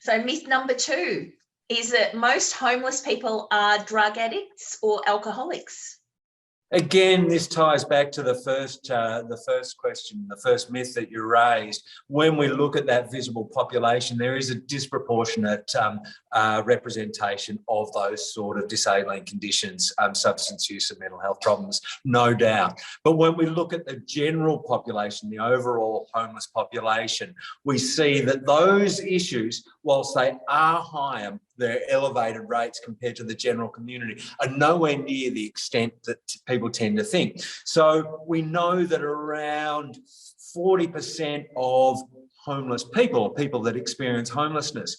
So myth number 2 is that most homeless people are drug addicts or alcoholics. Again, this ties back to the first question, the first myth that you raised. When we look at that visible population, there is a disproportionate representation of those sort of disabling conditions, substance use and mental health problems, no doubt. But when we look at the general population, the overall homeless population, we see that those issues, whilst they are higher, their elevated rates compared to the general community, are nowhere near the extent that people tend to think. So we know that around 40% of homeless people, people that experience homelessness,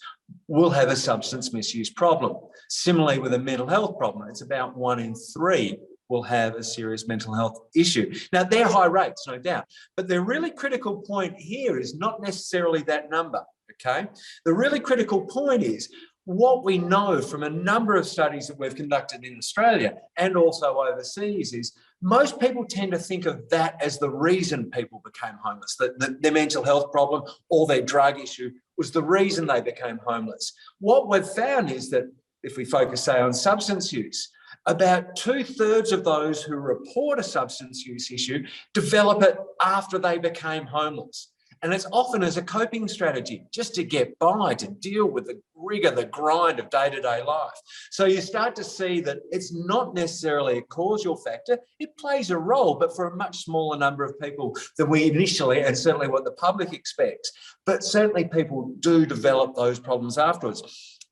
will have a substance misuse problem. Similarly, with a mental health problem, it's about 1 in 3 will have a serious mental health issue. Now, they're high rates, no doubt, but the really critical point here is not necessarily that number, okay? The really critical point is what we know from a number of studies that we've conducted in Australia and also overseas is most people tend to think of that as the reason people became homeless, that their mental health problem or their drug issue was the reason they became homeless. What we've found is that if we focus, say, on substance use, about 2/3 of those who report a substance use issue develop it after they became homeless. And it's often as a coping strategy, just to get by, to deal with the rigor, the grind of day-to-day life. So you start to see that it's not necessarily a causal factor. It plays a role, but for a much smaller number of people than we initially, and certainly what the public expects. But certainly people do develop those problems afterwards.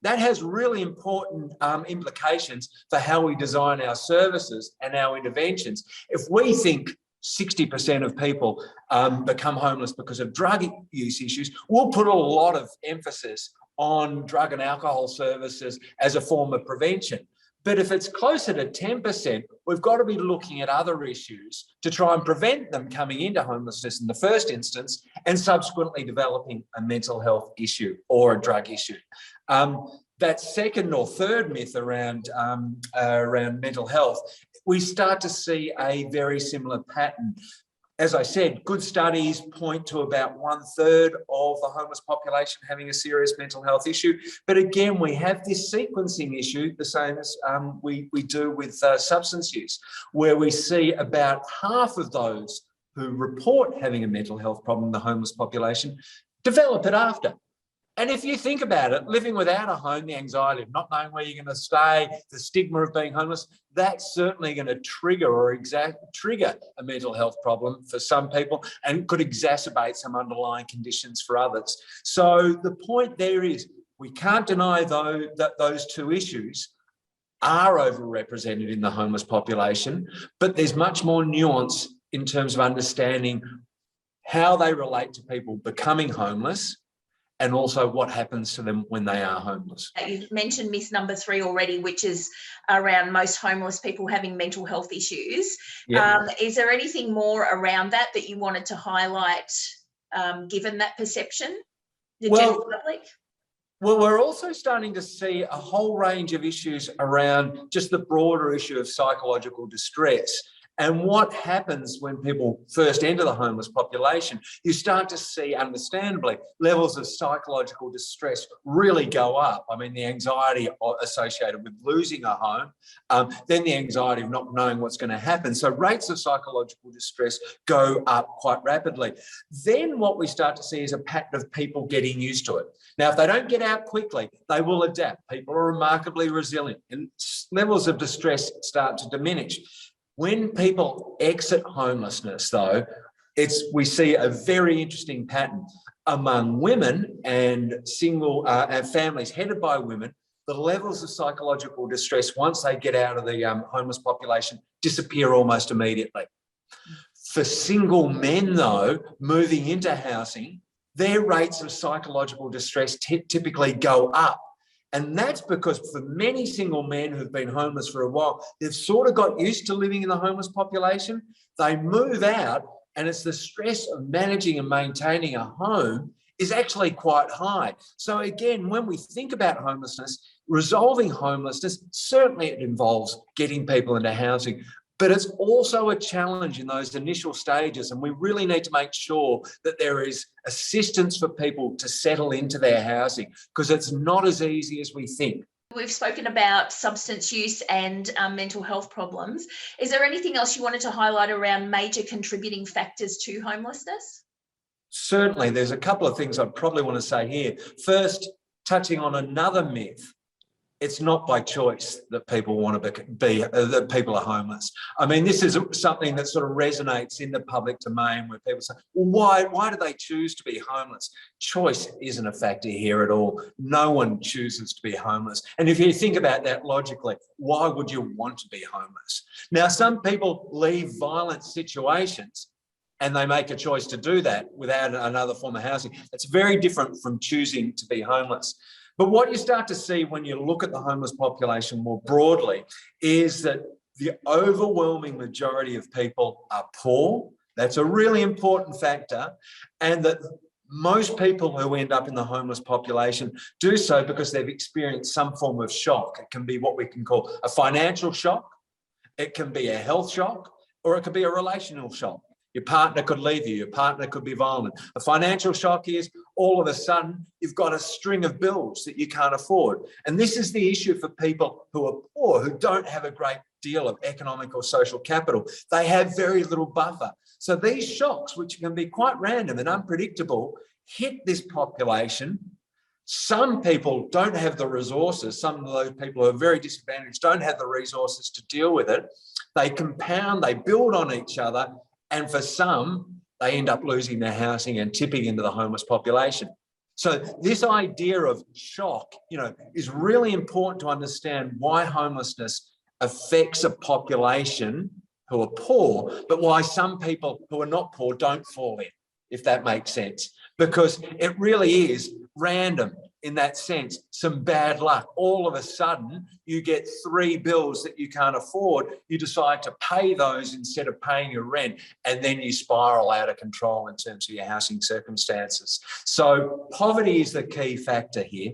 That has really important implications for how we design our services and our interventions. If we think 60% of people become homeless because of drug use issues, we'll put a lot of emphasis on drug and alcohol services as a form of prevention. But if it's closer to 10%, we've got to be looking at other issues to try and prevent them coming into homelessness in the first instance and subsequently developing a mental health issue or a drug issue. That second or third myth around mental health, we start to see a very similar pattern. As I said, good studies point to about 1/3 of the homeless population having a serious mental health issue. But again, we have this sequencing issue, the same as we do with substance use, where we see about half of those who report having a mental health problem in the homeless population develop it after. And if you think about it, living without a home, the anxiety of not knowing where you're going to stay, the stigma of being homeless, that's certainly going to trigger a mental health problem for some people and could exacerbate some underlying conditions for others. So the point there is we can't deny, though, that those two issues are overrepresented in the homeless population, but there's much more nuance in terms of understanding how they relate to people becoming homeless and also what happens to them when they are homeless. You've mentioned myth number 3 already, which is around most homeless people having mental health issues. Yep. Is there anything more around that you wanted to highlight, given that perception, the general public? Well, we're also starting to see a whole range of issues around just the broader issue of psychological distress. And what happens when people first enter the homeless population, you start to see, understandably, levels of psychological distress really go up. I mean, the anxiety associated with losing a home, then the anxiety of not knowing what's going to happen. So rates of psychological distress go up quite rapidly. Then what we start to see is a pattern of people getting used to it. Now, if they don't get out quickly, they will adapt. People are remarkably resilient and levels of distress start to diminish. When people exit homelessness, though, we see a very interesting pattern. Among women and single families headed by women, the levels of psychological distress, once they get out of the homeless population, disappear almost immediately. For single men, though, moving into housing, their rates of psychological distress typically go up. And that's because for many single men who've been homeless for a while, they've sort of got used to living in the homeless population. They move out and it's the stress of managing and maintaining a home is actually quite high. So again, when we think about homelessness, resolving homelessness, certainly it involves getting people into housing. But it's also a challenge in those initial stages, and we really need to make sure that there is assistance for people to settle into their housing, because it's not as easy as we think. We've spoken about substance use and mental health problems. Is there anything else you wanted to highlight around major contributing factors to homelessness? Certainly, there's a couple of things I'd probably want to say here. First, touching on another myth. It's not by choice that people want to that people are homeless. I mean, this is something that sort of resonates in the public domain, where people say, well, why do they choose to be homeless? Choice isn't a factor here at all. No one chooses to be homeless. And if you think about that logically, why would you want to be homeless? Now, some people leave violent situations and they make a choice to do that without another form of housing. It's very different from choosing to be homeless. But what you start to see when you look at the homeless population more broadly is that the overwhelming majority of people are poor. That's a really important factor. And that most people who end up in the homeless population do so because they've experienced some form of shock. It can be what we can call a financial shock. It can be a health shock, or it could be a relational shock. Your partner could leave you. Your partner could be violent. A financial shock is all of a sudden you've got a string of bills that you can't afford. And this is the issue for people who are poor, who don't have a great deal of economic or social capital. They have very little buffer. So these shocks, which can be quite random and unpredictable, hit this population. Some people don't have the resources. Some of those people who are very disadvantaged don't have the resources to deal with it. They compound, they build on each other. And for some, they end up losing their housing and tipping into the homeless population. So this idea of shock, is really important to understand why homelessness affects a population who are poor, but why some people who are not poor don't fall in, if that makes sense. Because it really is random in that sense, some bad luck. All of a sudden, you get 3 bills that you can't afford. You decide to pay those instead of paying your rent, and then you spiral out of control in terms of your housing circumstances. So poverty is the key factor here.